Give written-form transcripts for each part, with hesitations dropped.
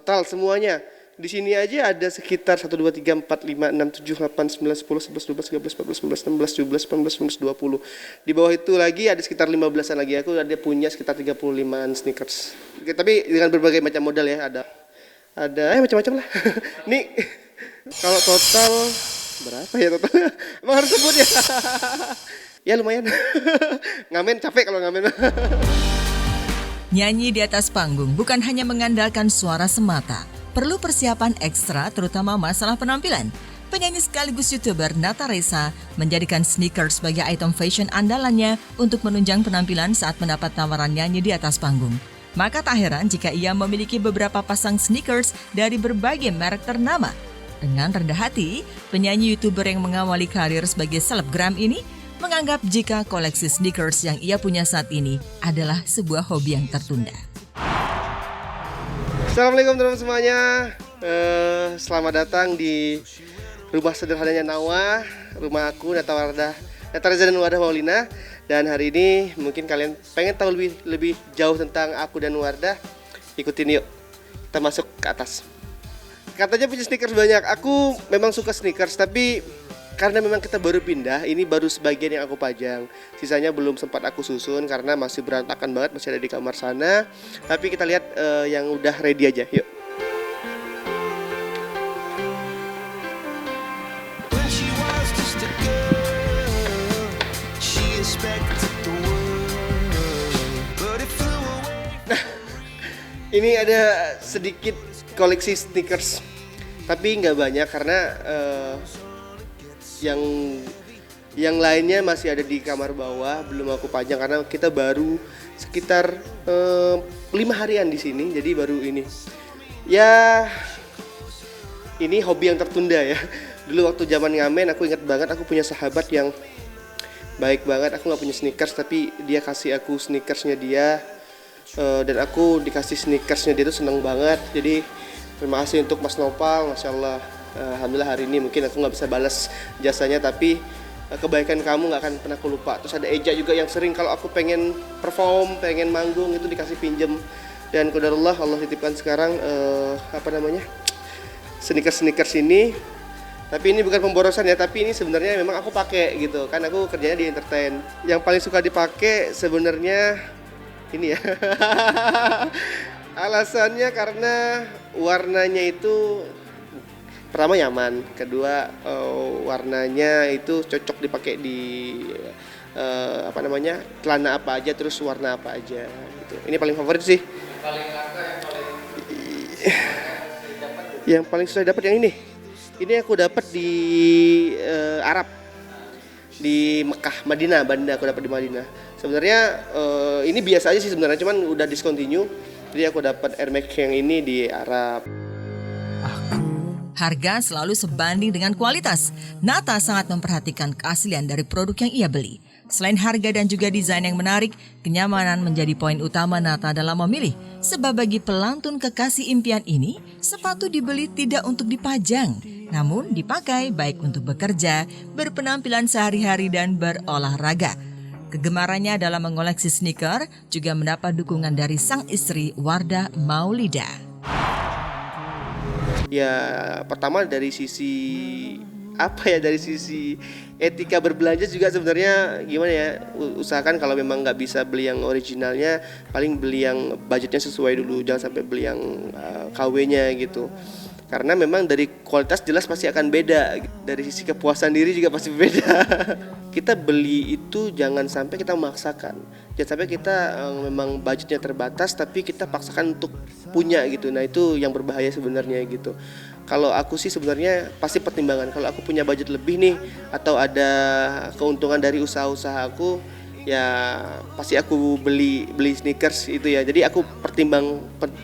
Total semuanya. Di sini aja ada sekitar 1, 2, 3, 4, 5, 6, 7, 8, 9, 10, 11, 12, 13, 14, 15, 16, 17, 18, 19, 20. Di bawah itu lagi ada sekitar 15-an lagi. Aku ada punya sekitar 35-an sneakers. Oke, tapi dengan berbagai macam model ya. Ada macam-macam lah. Nih kalau total berapa ya totalnya? Emang harus sebut ya? Ya lumayan. Ngamen capek kalau ngamen. Nyanyi di atas panggung bukan hanya mengandalkan suara semata, perlu persiapan ekstra terutama masalah penampilan. Penyanyi sekaligus YouTuber Nata Resa menjadikan sneakers sebagai item fashion andalannya untuk menunjang penampilan saat mendapat tawaran nyanyi di atas panggung. Maka tak heran jika ia memiliki beberapa pasang sneakers dari berbagai merek ternama. Dengan rendah hati, penyanyi YouTuber yang mengawali karir sebagai selebgram ini menganggap jika koleksi sneakers yang ia punya saat ini adalah sebuah hobi yang tertunda. Assalamualaikum teman-teman semuanya. Selamat datang di rumah sederhananya Nawa, rumah aku Nata Reza dan Wardah Maulina. Dan hari ini mungkin kalian pengen tahu lebih jauh tentang aku dan Wardah. Ikutin yuk, kita masuk ke atas. Katanya punya sneakers banyak. Aku memang suka sneakers, tapi karena memang kita baru pindah, ini baru sebagian yang aku pajang. Sisanya belum sempat aku susun karena masih berantakan banget, masih ada di kamar sana. Tapi kita lihat yang udah ready aja, yuk. Nah, ini ada sedikit koleksi sneakers, tapi nggak banyak karena yang lainnya masih ada di kamar bawah, belum aku pajang karena kita baru sekitar 5 harian di sini, jadi baru ini. Ya, ini hobi yang tertunda ya. Dulu waktu zaman ngamen aku ingat banget, aku punya sahabat yang baik banget. Aku nggak punya sneakers tapi dia kasih aku sneakersnya dia, dan aku dikasih sneakersnya dia tuh seneng banget. Jadi terima kasih untuk Mas Nopal, Masya Allah. Alhamdulillah hari ini mungkin aku nggak bisa balas jasanya, tapi kebaikan kamu nggak akan pernah aku lupa. Terus ada Eja juga yang sering kalau aku pengen perform, pengen manggung itu dikasih pinjem. Dan qadarullah Allah titipkan sekarang sneakers ini. Tapi ini bukan pemborosan ya, tapi ini sebenarnya memang aku pakai gitu. Kan aku kerjanya di entertain. Yang paling suka dipakai sebenarnya ini ya. Alasannya karena warnanya itu pertama nyaman, kedua warnanya itu cocok dipakai di celana apa aja, terus warna apa aja gitu. Ini paling favorit sih. Paling langka yang paling susah dapat yang ini. Ini aku dapat di Arab, di Mekah, Madinah aku dapat di Madinah. Sebenarnya ini biasa aja sih sebenarnya, cuman udah discontinue. Jadi aku dapat Air Max yang ini di Arab. Harga selalu sebanding dengan kualitas. Nata sangat memperhatikan keaslian dari produk yang ia beli. Selain harga dan juga desain yang menarik, kenyamanan menjadi poin utama Nata dalam memilih. Sebab bagi pelantun kekasih impian ini, sepatu dibeli tidak untuk dipajang, namun dipakai baik untuk bekerja, berpenampilan sehari-hari dan berolahraga. Kegemarannya dalam mengoleksi sneaker juga mendapat dukungan dari sang istri Wardah Maulida. Ya pertama dari sisi etika berbelanja juga sebenarnya gimana ya, usahakan kalau memang nggak bisa beli yang originalnya, paling beli yang budgetnya sesuai dulu, jangan sampai beli yang KW-nya gitu. Karena memang dari kualitas jelas pasti akan beda, dari sisi kepuasan diri juga pasti beda. Kita beli itu jangan sampai kita memaksakan, jangan sampai kita memang budgetnya terbatas tapi kita paksakan untuk punya gitu. Nah itu yang berbahaya sebenarnya gitu. Kalau aku sih sebenarnya pasti pertimbangan, kalau aku punya budget lebih nih atau ada keuntungan dari usaha-usaha aku, ya pasti aku beli sneakers itu ya. Jadi aku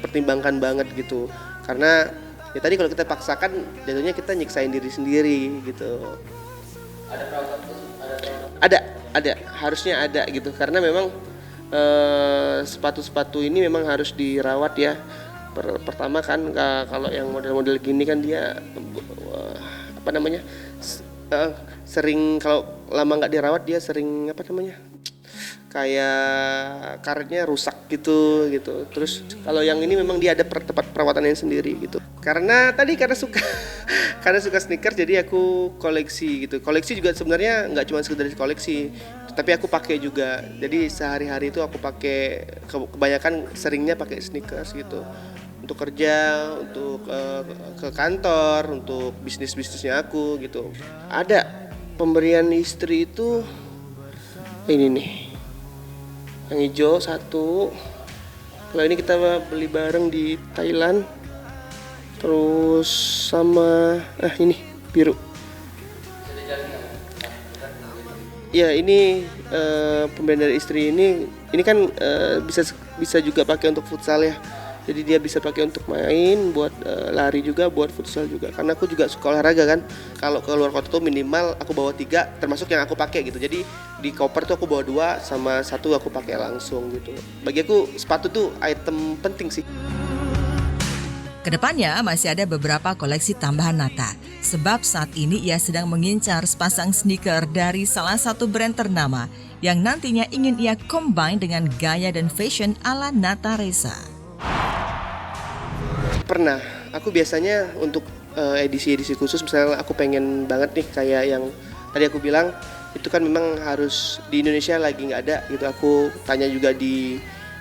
pertimbangkan banget gitu. Karena ya tadi kalau kita paksakan jatuhnya kita nyiksain diri sendiri gitu. Ada harusnya ada gitu, karena memang sepatu-sepatu ini memang harus dirawat ya. Pertama kan kalau yang model-model gini kan dia sering, kalau lama nggak dirawat dia sering kayak karetnya rusak gitu. Terus kalau yang ini memang dia ada tempat perawatannya sendiri gitu. Karena suka karena suka sneakers, jadi aku koleksi gitu. Koleksi juga sebenarnya nggak cuma sekedar koleksi, tapi aku pakai juga. Jadi sehari-hari itu aku pakai, kebanyakan seringnya pakai sneakers gitu. Untuk kerja, untuk ke kantor, untuk bisnisnya aku gitu. Ada pemberian istri itu ini nih, yang hijau satu. Kalau ini kita beli bareng di Thailand. Terus sama ini biru. Ya ini pemberian dari istri ini kan bisa juga pakai untuk futsal ya. Jadi dia bisa pakai untuk main, buat lari juga, buat futsal juga. Karena aku juga suka olahraga kan. Kalau ke luar kota tuh minimal aku bawa 3, termasuk yang aku pakai gitu. Jadi di koper tuh aku bawa 2, sama 1 aku pakai langsung gitu. Bagi aku sepatu tuh item penting sih. Kedepannya masih ada beberapa koleksi tambahan Nata, sebab saat ini ia sedang mengincar sepasang sneaker dari salah satu brand ternama yang nantinya ingin ia combine dengan gaya dan fashion ala Nata Resa. Pernah, aku biasanya untuk edisi-edisi khusus, misalnya aku pengen banget nih kayak yang tadi aku bilang, itu kan memang harus di Indonesia lagi nggak ada gitu. Aku tanya juga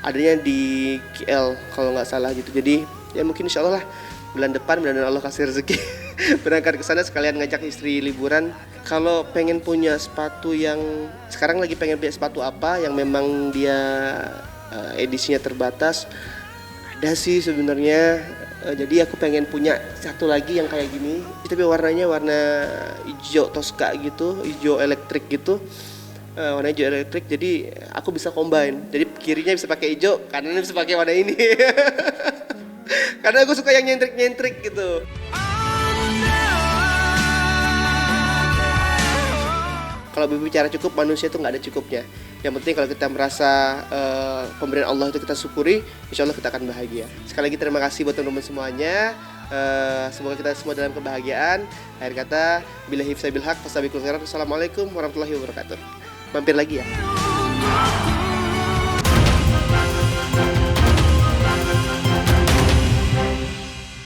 adanya di KL kalau nggak salah gitu. Jadi ya mungkin insya Allah lah bulan depan, mudah-mudahan Allah kasih rezeki berangkat ke sana sekalian ngajak istri liburan. Kalau pengen punya sepatu yang sekarang lagi pengen punya sepatu apa yang memang dia edisinya terbatas, ada sih sebenarnya. Jadi aku pengen punya satu lagi yang kayak gini, tapi warnanya warna hijau Tosca gitu, hijau elektrik gitu. Warna hijau elektrik, jadi aku bisa combine. Jadi kirinya bisa pakai hijau, kanannya bisa pakai warna ini. Karena aku suka yang nyentrik gitu. Kalau berbicara cukup, manusia itu nggak ada cukupnya. Yang penting kalau kita merasa pemberian Allah itu kita syukuri, insya Allah kita akan bahagia. Sekali lagi terima kasih buat teman-teman semuanya. Semoga kita semua dalam kebahagiaan. Akhir kata, billahi taufiq wal hidayah. Wassalamualaikum warahmatullahi wabarakatuh. Mampir lagi ya.